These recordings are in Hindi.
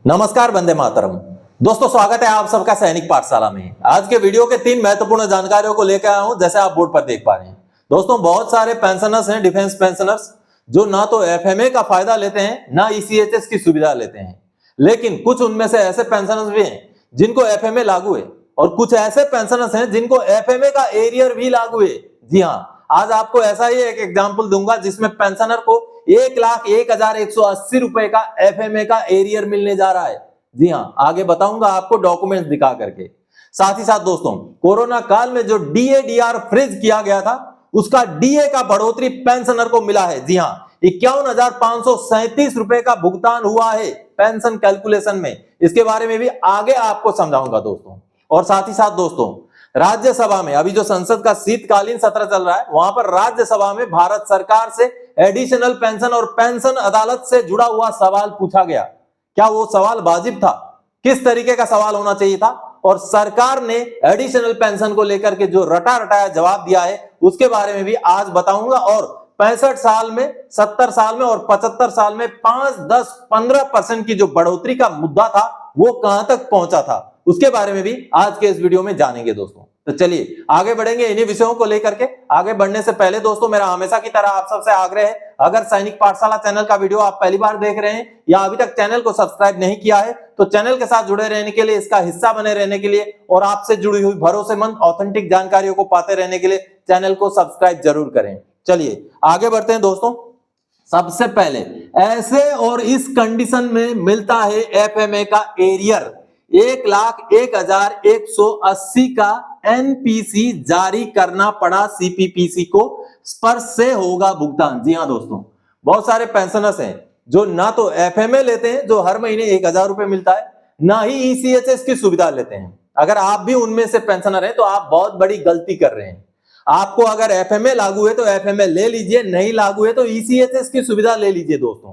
नमस्कार, वंदे मातरम। दोस्तों, स्वागत है आप सबका सैनिक पाठशाला में। आज के वीडियो के 3 महत्वपूर्ण जानकारियों को लेकर आया हूं, जैसे आप बोर्ड पर देख पा रहे हैं। दोस्तों, बहुत सारे पेंशनर्स हैं, डिफेंस पेंशनर्स, जो ना तो एफएमए का फायदा लेते हैं, ना ईसीएचएस की सुविधा लेते हैं। लेकिन कुछ उनमें से ऐसे पेंशनर्स भी हैं जिनको एफएमए लागू है, और कुछ ऐसे पेंशनर्स हैं जिनको एफएमए का एरियर भी लागू है। जी हाँ, आज आपको ऐसा ही एक एग्जाम्पल दूंगा जिसमें पेंशनर को 1,01,180 रुपए का एफएमए का एरियर मिलने जा रहा है। जी हाँ, आगे बताऊंगा आपको डॉक्यूमेंट्स दिखा करके। साथ ही साथ दोस्तों, कोरोना काल में जो डीए फ्रीज किया गया था, उसका डीए का बढ़ोतरी पेंशनर को मिला है। जी हाँ, 51,537 रुपए का भुगतान हुआ है पेंशन कैलकुलेशन में। इसके बारे में भी आगे आपको समझाऊंगा दोस्तों। और साथ ही साथ दोस्तों, राज्यसभा में अभी जो संसद का शीतकालीन सत्र चल रहा है, वहां पर राज्यसभा में भारत सरकार से एडिशनल पेंशन और पेंशन अदालत से जुड़ा हुआ सवाल पूछा गया। क्या वो सवाल वाजिब था? किस तरीके का सवाल होना चाहिए था? और सरकार ने एडिशनल पेंशन को लेकर के जो रटा रटाया जवाब दिया है, उसके बारे में भी आज बताऊंगा। और 65 साल में, 70 साल में और 75 साल में 5, 10, 15% की जो बढ़ोतरी का मुद्दा था, वो कहां तक पहुंचा था, उसके बारे में भी आज के इस वीडियो में जानेंगे दोस्तों। तो चलिए आगे बढ़ेंगे इन्हीं विषयों को लेकर के। आगे बढ़ने से पहले दोस्तों, मेरा हमेशा की तरह आप सबसे आग्रह है, अगर सैनिक पाठशाला चैनल का वीडियो आप पहली बार देख रहे हैं या अभी तक चैनल को सब्सक्राइब नहीं किया है, तो चैनल के साथ जुड़े रहने के लिए, इसका हिस्सा बने रहने के लिए और आपसे जुड़ी हुई भरोसेमंद ऑथेंटिक जानकारियों को पाते रहने के लिए चैनल को सब्सक्राइब जरूर करें। चलिए आगे बढ़ते हैं दोस्तों। सबसे पहले, ऐसे और इस कंडीशन में मिलता है एफएमए का एरियर। 1,01,180 का एनपीसी जारी करना पड़ा सीपीपीसी को, स्पर्श से होगा भुगतान। जी हां दोस्तों, बहुत सारे पेंशनर्स हैं जो ना तो एफएमए लेते हैं, जो हर महीने 1,000 रुपए मिलता है, ना ही ईसीएचएस की सुविधा लेते हैं। अगर आप भी उनमें से पेंशनर हैं तो आप बहुत बड़ी गलती कर रहे हैं। आपको अगर एफएमए लागू है तो एफएमए ले लीजिए, नहीं लागू है तो ईसीएचएस की सुविधा ले लीजिए दोस्तों।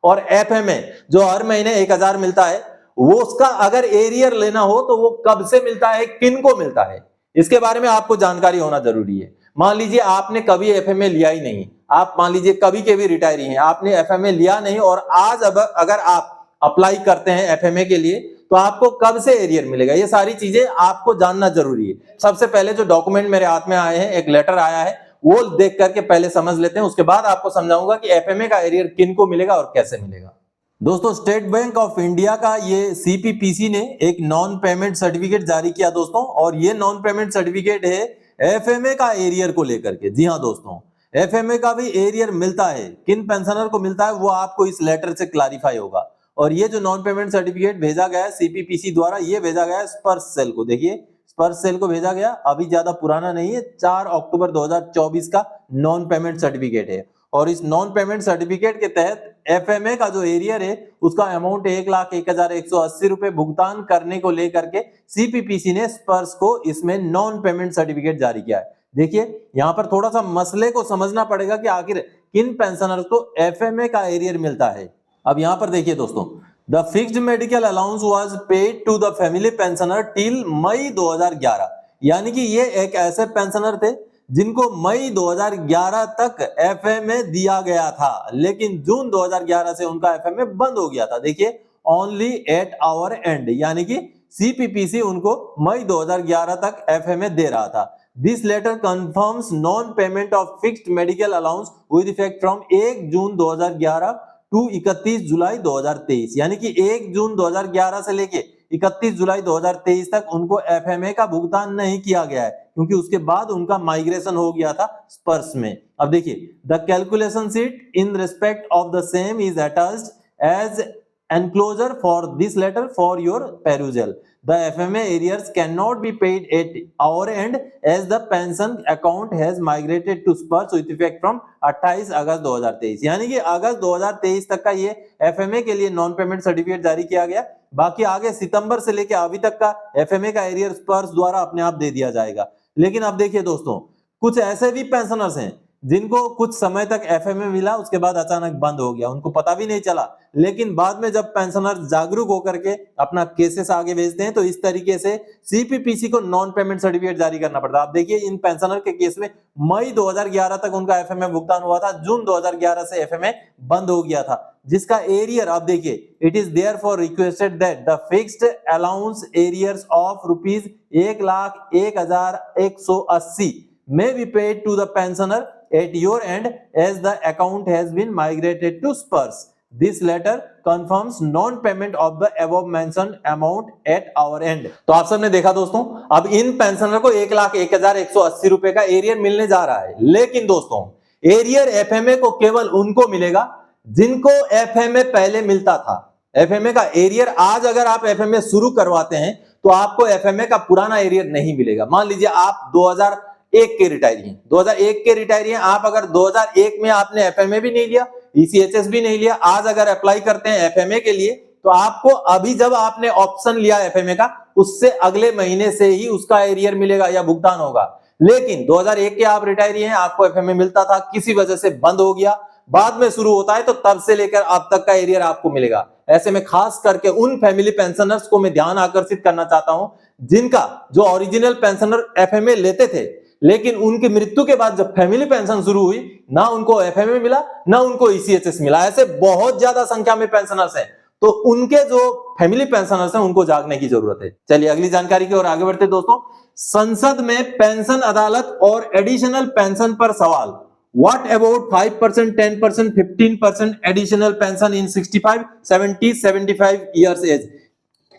और एफएमए जो हर महीने 1,000 मिलता है, वो उसका अगर एरियर लेना हो तो वो कब से मिलता है, किन को मिलता है, इसके बारे में आपको जानकारी होना जरूरी है। मान लीजिए आपने कभी एफएमए लिया ही नहीं, आप मान लीजिए कभी के भी रिटायरी हैं, आपने एफएमए लिया नहीं, और आज अब अगर आप अप्लाई करते हैं एफएमए के लिए, तो आपको कब से एरियर मिलेगा, ये सारी चीजें आपको जानना जरूरी है। सबसे पहले जो डॉक्यूमेंट मेरे हाथ में आए हैं, एक लेटर आया है, वो देख करके पहले समझ लेते हैं, उसके बाद आपको समझाऊंगा कि एफएमए का एरियर किन को मिलेगा और कैसे मिलेगा। दोस्तों, स्टेट बैंक ऑफ इंडिया का ये सीपीपीसी ने एक नॉन पेमेंट सर्टिफिकेट जारी किया दोस्तों, और ये नॉन पेमेंट सर्टिफिकेट है एफएमए का एरियर को लेकर के। जी हाँ दोस्तों, एफएमए का भी एरियर मिलता है, किन पेंशनर को मिलता है वो आपको इस लेटर से क्लैरिफाई होगा। और ये जो नॉन पेमेंट सर्टिफिकेट भेजा गया है सीपीपीसी द्वारा, ये भेजा गया है स्पर्श सेल को। देखिए, स्पर्श सेल को भेजा गया, अभी ज्यादा पुराना नहीं है, 4 अक्टूबर 2024 का नॉन पेमेंट सर्टिफिकेट है। और इस नॉन पेमेंट सर्टिफिकेट के तहत एफएमए का जो एरियर है, उसका अमाउंट 1,01,180 रुपए भुगतान करने को लेकर के सीपीपीसी ने स्पर्श को इसमें नॉन पेमेंट सर्टिफिकेट जारी किया है। देखिए, यहां पर थोड़ा सा मसले को समझना पड़ेगा कि आखिर किन पेंशनर्स को एफएमए का एरियर मिलता है। अब यहां पर देखिए दोस्तों, the fixed medical allowance was paid to the family pensioner till May 2011। यानी कि ये एक ऐसे पेंशनर थे जिनको मई 2011 तक एफएमए दिया गया था, लेकिन जून 2011 से उनका एफएमए बंद हो गया था। देखिए, ओनली एट आवर एंड, यानी कि सीपीपीसी उनको मई 2011 तक एफएमए दे रहा था। This letter confirms non payment of fixed medical allowance with effect from 1 June 2011 to 31 July 2023। यानी कि 1 जून 2011 से लेके 31 जुलाई 2023 तक उनको एफएमए का भुगतान नहीं किया गया है, क्योंकि उसके बाद उनका माइग्रेशन हो गया था स्पर्श में। अब देखिए, the calculation sheet in respect of the same is attached as enclosure for this letter for your perusal. The FMA arrears cannot be paid at our end as the pension account has migrated to Spurs with effect from 28 अगस्त 2023। यानी कि अगस्त 2023 तक का ये एफएमए के लिए नॉन पेमेंट सर्टिफिकेट जारी किया गया। बाकी आगे सितंबर से लेके अभी तक का एफएमए का एरियर स्पर्श द्वारा अपने आप दे दिया जाएगा। लेकिन अब देखिए दोस्तों, कुछ ऐसे भी पेंशनर्स हैं जिनको कुछ समय तक एफएमए मिला, उसके बाद अचानक बंद हो गया, उनको पता भी नहीं चला। लेकिन बाद में जब पेंशनर जागरूक होकर के अपना केसेस आगे भेजते हैं तो इस तरीके से सीपीपीसी को नॉन पेमेंट सर्टिफिकेट जारी करना पड़ता है। आप देखिए इन पेंशनर के केस में मई 2011 तक उनका एफएमए भुगतान हुआ था, जून 2011 से एफएमए बंद हो गया था, जिसका एरियर आप देखिए, it is therefore requested that the fixed allowance arrears of rupees 1,01,180 may be paid to the pensioner at your end as the account has been migrated to SPERS. This letter confirms non-payment of the above mentioned amount at our end. तो आप सबने देखा दोस्तों, अब इन पेंशनर को 1,01,180 रुपए का एरियर मिलने जा रहा है, लेकिन दोस्तों एरियर एफएमए को केवल उनको मिलेगा जिनको एफएमए पहले मिलता था। एफएमए का एरियर आज अगर आप एफएमए शुरू करवाते हैं तो आपको एफएमए का पुराना एरियर नहीं मिलेगा। मान लीजिए आप 2001 के रिटायरी हैं, 2001 के रिटायरी हैं, आप अगर 2001 में आपने एफएमए भी नहीं लिया, ईसीएचएस भी नहीं लिया, आज अगर अप्लाई करते हैं एफएमए के लिए तो आपको अभी जब आपने ऑप्शन लिया एफएमए का उससे अगले महीने से ही उसका एरियर मिलेगा या भुगतान होगा। लेकिन 2001 के आप रिटायरी हैं, आपको एफएमए मिलता था, किसी वजह से बंद हो गया, बाद में शुरू होता है तो तब से लेकर अब तक का एरियर आपको मिलेगा। ऐसे में खास करके उन फैमिली पेंशनर्स को मैं ध्यान आकर्षित करना चाहता हूं जिनका जो ओरिजिनल पेंशनर एफएमए लेते थे, लेकिन उनकी मृत्यु के बाद जब फैमिली पेंशन शुरू हुई ना उनको एफएमए मिला ना उनको ईसीएचएस मिला। ऐसे बहुत ज्यादा संख्या में पेंशनर्स हैं, तो उनके जो फैमिली पेंशनर्स हैं उनको जागने की जरूरत है। चलिए अगली जानकारी की ओर आगे बढ़ते दोस्तों। संसद में पेंशन अदालत और एडिशनल पेंशन पर सवाल। What about 5%, 10%, 15% additional pension in 65, 70, 75 years age?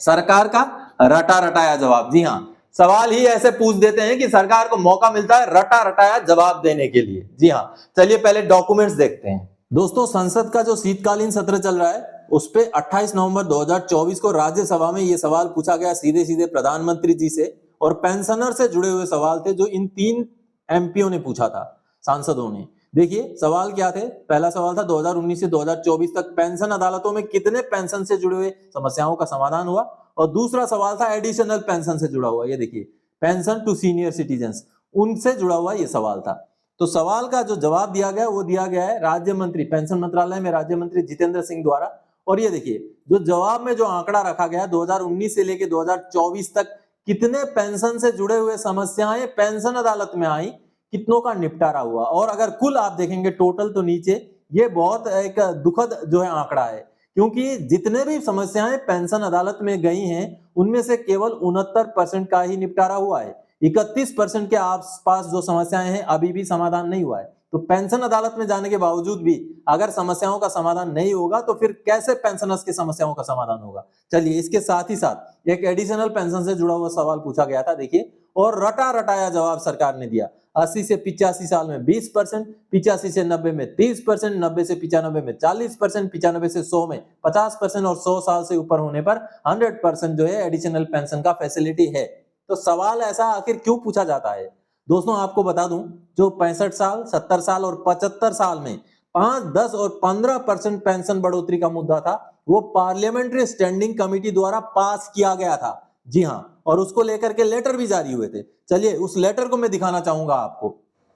सरकार का रटा रटाया जवाब। जी हाँ, सवाल ही ऐसे पूछ देते हैं कि सरकार को मौका मिलता है रटा रटाया जवाब देने के लिए। जी हाँ, चलिए पहले डॉक्यूमेंट्स देखते हैं दोस्तों। संसद का जो शीतकालीन सत्र चल रहा है उस पे 28 नवंबर 2024 को राज्यसभा में ये सवाल पूछा गया सीधे सीधे प्रधानमंत्री जी से, और पेंशनर से जुड़े हुए सवाल थे जो इन 3 एमपीओ ने पूछा था, सांसदों ने। देखिए सवाल क्या थे। पहला सवाल था 2019 से 2024 तक पेंशन अदालतों में कितने पेंशन से जुड़े हुए समस्याओं का समाधान हुआ, और दूसरा सवाल था एडिशनल पेंशन से जुड़ा हुआ, ये देखिए पेंशन टू सीनियर सिटीजन्स, उनसे जुड़ा हुआ ये सवाल था। तो सवाल का जो जवाब दिया गया वो दिया गया है राज्य मंत्री, पेंशन मंत्रालय में राज्य मंत्री जितेंद्र सिंह द्वारा। और ये देखिए जो जवाब में जो आंकड़ा रखा गया 2019 से लेकर 2024 तक कितने पेंशन से जुड़े हुए समस्याएं पेंशन अदालत में आई, कितनों का निपटारा हुआ, और अगर कुल आप देखेंगे टोटल तो नीचे ये बहुत एक दुखद जो है आंकड़ा है, क्योंकि जितने भी समस्याएं पेंशन अदालत में गई हैं उनमें से केवल 69% का ही निपटारा हुआ है। 31% के आसपास जो समस्याएं हैं अभी भी समाधान नहीं हुआ है। तो पेंशन अदालत में जाने के बावजूद भी अगर समस्याओं का समाधान नहीं होगा तो फिर कैसे पेंशनर्स की समस्याओं का समाधान होगा। चलिए इसके साथ ही साथ एक एडिशनल पेंशन से जुड़ा हुआ सवाल पूछा गया था, देखिए, और रटा रटाया जवाब सरकार ने दिया। 80 से 85 साल में 20%, 85 से 90 में 30%, 90 से 95 में 40%, 95 से 100 में 50%, और 100 साल से ऊपर होने पर 100% जो है एडिशनल पेंशन का फैसिलिटी है। तो सवाल ऐसा आखिर क्यों पूछा जाता है दोस्तों? आपको बता दूं, जो 65 साल, 70 साल और 75 साल में 5, 10 और 15% पेंशन बढ़ोतरी का मुद्दा था, वो पार्लियामेंट्री स्टैंडिंग कमेटी द्वारा पास किया गया था। जी हाँ, और उसको लेकर के लेटर भी जारी हुए थे। चलिए उस लेटर को मैं दिखाना चाहूंगा आपको।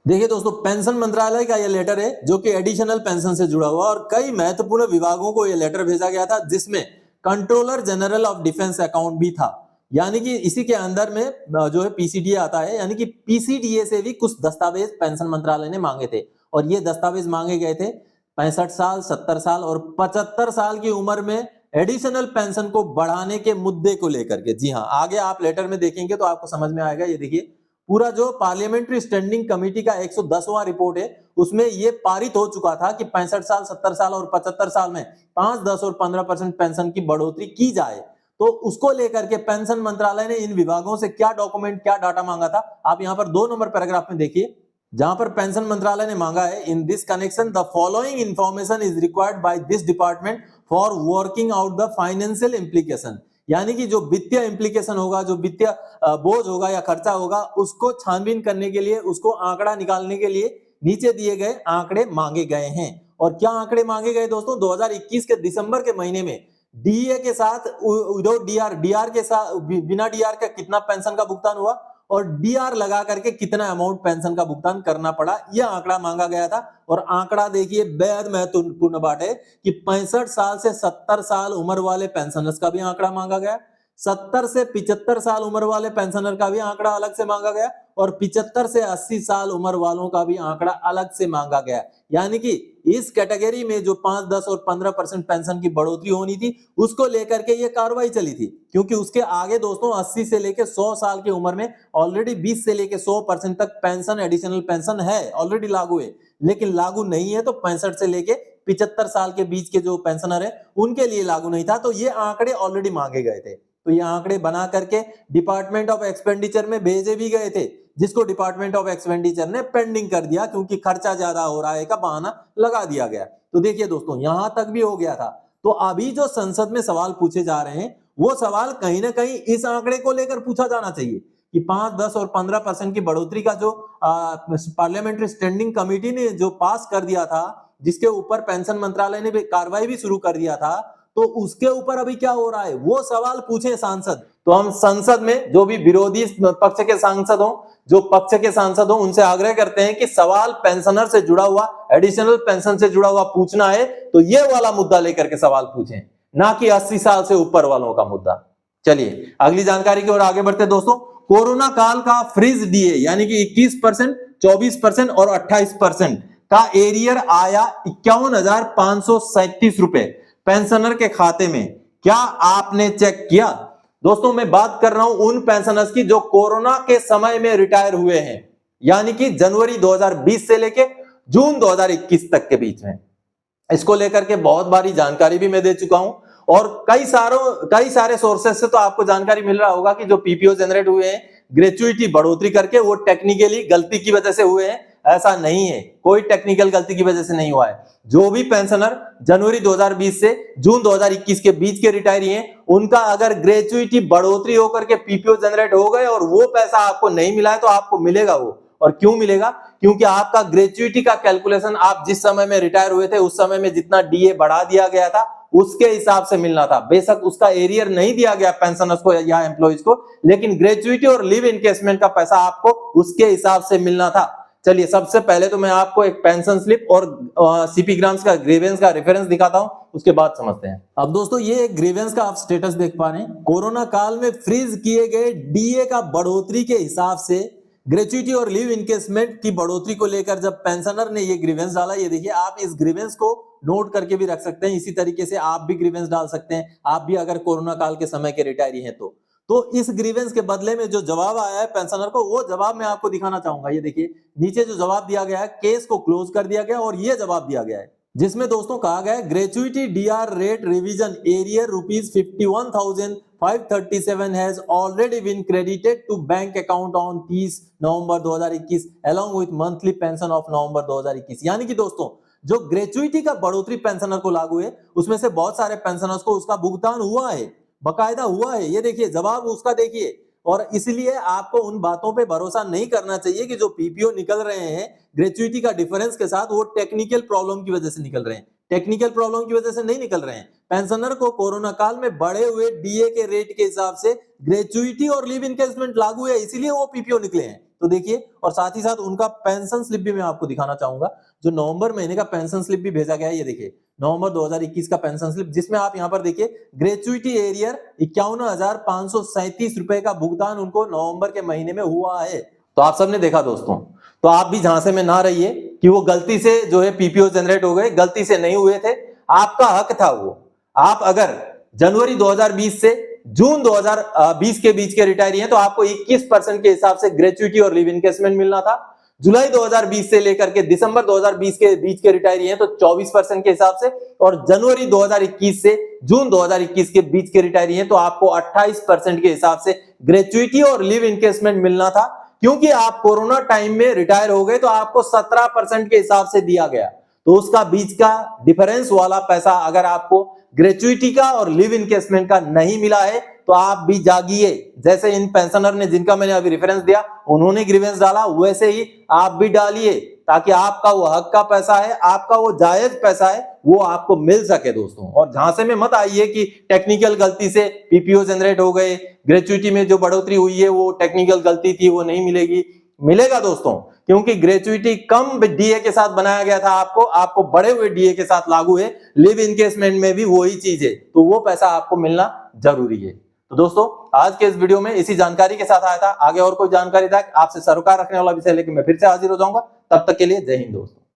देखिए दोस्तों, पेंशन मंत्रालय का यह लेटर है जो कि एडिशनल पेंशन से जुड़ा हुआ, और कई महत्वपूर्ण विभागों को यह लेटर भेजा गया था जिसमें controller general of defence account भी था। यानी कि इसी के अंदर में जो है पीसीडीए आता है, यानी कि पीसीडीए से भी कुछ दस्तावेज पेंशन मंत्रालय ने मांगे थे, और ये दस्तावेज मांगे गए थे 65 साल, 70 साल और 75 साल की उम्र में एडिशनल पेंशन को बढ़ाने के मुद्दे को लेकर के। जी हाँ, आगे आप लेटर में देखेंगे तो आपको समझ में आएगा। ये देखिए पूरा जो पार्लियामेंट्री स्टैंडिंग कमेटी का 110वां रिपोर्ट है उसमें ये पारित हो चुका था कि 65 साल, 70 साल और 75 साल में 5, 10 और 15% पेंशन की बढ़ोतरी की जाए। तो उसको लेकर के पेंशन मंत्रालय ने इन विभागों से क्या डॉक्यूमेंट, क्या डाटा मांगा था, आप यहाँ पर 2 नंबर पैराग्राफ में देखिए, जहां पर पेंशन मंत्रालय ने मांगा है, in this connection the following information is required by this department for working out the financial implication. यानी कि जो वित्तीय इंप्लीकेशन होगा, जो वित्तीय बोझ होगा या खर्चा होगा, उसको छानबीन करने के लिए, उसको आंकड़ा निकालने के लिए नीचे दिए गए आंकड़े मांगे गए हैं। और क्या आंकड़े मांगे गए दोस्तों? 2021 के दिसंबर के महीने में डीए के साथ विदाउट डीआर के साथ, बिना डीआर का कितना पेंशन का भुगतान हुआ, और डीआर लगा करके कितना अमाउंट पेंशन का भुगतान करना पड़ा, यह आंकड़ा मांगा गया था। और आंकड़ा देखिए बेहद महत्वपूर्ण बात है कि 65 साल से 70 साल उम्र वाले पेंशनर्स का भी आंकड़ा मांगा गया, 70 से 75 साल उम्र वाले पेंशनर का भी आंकड़ा अलग से मांगा गया, और 75 से 80 साल उम्र वालों का भी आंकड़ा अलग से मांगा गया। यानी कि इस कैटेगरी में जो 5, 10 और 15% पेंशन की बढ़ोतरी होनी थी, उसको लेकर के ये कार्रवाई चली थी। क्योंकि उसके आगे दोस्तों 80 से लेके 100 साल की उम्र में ऑलरेडी 20 से लेके 100% तक पेंशन, एडिशनल पेंशन है, ऑलरेडी लागू है। लेकिन लागू नहीं है तो 65 से लेके 75 साल के बीच के जो पेंशनर है उनके लिए लागू नहीं था। तो ये आंकड़े ऑलरेडी मांगे गए थे। तो ये आंकड़े बना करके डिपार्टमेंट ऑफ एक्सपेंडिचर में भेजे भी गए थे, जिसको डिपार्टमेंट ऑफ एक्सपेंडिचर ने पेंडिंग कर दिया क्योंकि खर्चा ज्यादा हो रहा है का बहाना लगा दिया गया। तो देखिए दोस्तों यहां तक भी हो गया था। तो अभी जो संसद में सवाल पूछे जा रहे हैं वो सवाल कहीं ना कहीं इस आंकड़े को लेकर पूछा जाना चाहिए कि 5, 10 और 15% की बढ़ोतरी का जो पार्लियामेंट्री स्टैंडिंग कमेटी ने जो पास कर दिया था, जिसके ऊपर पेंशन मंत्रालय ने भी कार्रवाई भी शुरू कर दिया था, तो उसके ऊपर अभी क्या हो रहा है वो सवाल पूछे सांसद। तो हम संसद में जो भी विरोधी पक्ष के सांसद हो, जो पक्ष के सांसद हो, उनसे आग्रह करते हैं कि सवाल पेंशनर से जुड़ा हुआ, एडिशनल पेंशन से जुड़ा हुआ पूछना है तो ये वाला मुद्दा लेकर के सवाल पूछें, ना कि 80 साल से ऊपर वालों का मुद्दा। चलिए अगली जानकारी की ओर आगे बढ़ते दोस्तों। कोरोना काल का फ्रीज डीए यानी कि 21%, 24% और 28% का एरियर आया 51,537 रुपए पेंशनर के खाते में। क्या आपने चेक किया? दोस्तों मैं बात कर रहा हूं उन पेंशनर्स की जो कोरोना के समय में रिटायर हुए हैं, यानी कि जनवरी 2020 से लेके जून 2021 तक के बीच में। इसको लेकर के बहुत बारी जानकारी भी मैं दे चुका हूं और कई सारे सोर्सेस से तो आपको जानकारी मिल रहा होगा कि जो पीपीओ जनरेट हुए हैं ग्रेचुइटी बढ़ोतरी करके, वो टेक्निकली गलती की वजह से हुए हैं। ऐसा नहीं है, कोई टेक्निकल गलती की वजह से नहीं हुआ है। जो भी पेंशनर जनवरी 2020 से जून 2021 के बीच के रिटायरी हैं, उनका अगर ग्रेचुइटी बढ़ोतरी होकर के पीपीओ जनरेट हो गए और वो पैसा आपको नहीं मिला है तो आपको मिलेगा वो। और क्यों मिलेगा? क्योंकि आपका ग्रेचुइटी का कैलकुलेशन आप जिस समय में रिटायर हुए थे उस समय में जितना डीए बढ़ा दिया गया था उसके हिसाब से मिलना था। बेशक उसका एरियर नहीं दिया गया पेंशनर्स को या एम्प्लॉइज को, लेकिन ग्रेचुइटी और लिव इनकेसमेंट का पैसा आपको उसके हिसाब से मिलना था। चलिए सबसे पहले तो मैं आपको एक पेंशन स्लिप और सीपी ग्राम्स का ग्रीवेंस का रेफरेंस दिखाता हूं, उसके बाद समझते हैं। अब दोस्तों ये ग्रीवेंस का आप स्टेटस देख पा रहे हैं। कोरोना काल में फ्रीज किए गए डीए का बढ़ोतरी के हिसाब से ग्रेचुइटी और लीव इनकेसमेंट की बढ़ोतरी को लेकर जब पेंशनर ने ये ग्रीवेंस डाला, ये देखिए आप इस ग्रीवेंस को नोट करके भी रख सकते हैं। इसी तरीके से आप भी ग्रीवेंस डाल सकते हैं, आप भी अगर कोरोना काल के समय के रिटायरी हैं तो इस ग्रीवेंस के बदले में जो जवाब आया है पेंशनर को, वो जवाब मैं आपको दिखाना चाहूंगा। ये देखिए नीचे जो जवाब दिया गया है, केस को क्लोज कर दिया गया और ये जवाब दिया गया है जिसमें दोस्तों कहा गया है gratuity DR rate revision arrear ₹51,537 has already been credited to bank account on 30 November 2021 along with monthly pension of November 2021। यानी कि दोस्तों जो ग्रेचुइटी का बढ़ोतरी पेंशनर को लागू है उसमें से बहुत सारे पेंशनर्स को उसका भुगतान हुआ है, बकायदा हुआ है। ये देखिए जवाब उसका देखिए। और इसलिए आपको उन बातों पे भरोसा नहीं करना चाहिए कि जो पीपीओ निकल रहे हैं ग्रेचुइटी का डिफरेंस के साथ, वो टेक्निकल प्रॉब्लम की वजह से निकल रहे हैं। टेक्निकल प्रॉब्लम की वजह से नहीं निकल रहे हैं। पेंशनर को कोरोना काल में बढ़े हुए डीए के रेट के हिसाब से ग्रेचुइटी और लीव इनकेसमेंट लागू है, इसीलिए वो पीपीओ निकले हैं। तो देखिए, और साथ ही साथ उनका पेंशन स्लिप भी मैं आपको दिखाना चाहूंगा, जो नवंबर महीने का पेंशन स्लिप भी भेजा गया है। ये देखिए नवंबर 2021 का पेंशन स्लिप, जिसमें आप यहां पर देखिए ग्रेचुइटी एरियर 51,537 रुपए का भुगतान उनको नवंबर के महीने में हुआ है। तो आप सबने देखा दोस्तों, तो आप भी झांसे में ना रहिए कि वो गलती से जो है पीपीओ जनरेट हो गए, गलती से नहीं हुए थे, आपका हक था वो। आप अगर जनवरी 2020 से जून 2020 के बीच के रिटायरी हैं तो आपको 21% के हिसाब से ग्रेचुइटी और लीव इनकेसमेंट मिलना था। जुलाई 2020 से लेकर के दिसंबर 2020 के बीच के रिटायरी हैं तो 24% के हिसाब से, और जनवरी 2021 से जून 2021 के बीच के रिटायरी हैं तो आपको 28% के हिसाब से ग्रेचुइटी और लीव इनकेसमेंट मिलना था। क्योंकि आप कोरोना टाइम में रिटायर हो गए तो आपको 17% के हिसाब से दिया गया, तो उसका बीच का डिफरेंस वाला पैसा अगर आपको ग्रेचुइटी का और लिव इनकेसमेंट का नहीं मिला है तो आप भी जागिए। जैसे इन पेंशनर ने जिनका मैंने अभी रेफरेंस दिया उन्होंने ग्रीवेंस डाला, वैसे ही आप भी डालिए ताकि आपका वो हक का पैसा है, आपका वो जायज पैसा है, वो आपको मिल सके दोस्तों। और झांसे में मत आइए कि टेक्निकल गलती से पीपीओ जनरेट हो गए, ग्रेचुइटी में जो बढ़ोतरी हुई है वो टेक्निकल गलती थी, वो नहीं मिलेगी। मिलेगा दोस्तों, क्योंकि ग्रेचुइटी कम डीए के साथ बनाया गया था, आपको बढ़े हुए डीए के साथ लागू है। लिव इनकेसमेंट में भी वही चीज है, तो वो पैसा आपको मिलना जरूरी है। तो दोस्तों आज के इस वीडियो में इसी जानकारी के साथ आया था। आगे और कोई जानकारी था आपसे सरोकार रखने वाला विषय लेकर मैं फिर से हाजिर हो जाऊंगा। तब तक के लिए जय हिंद दोस्तों।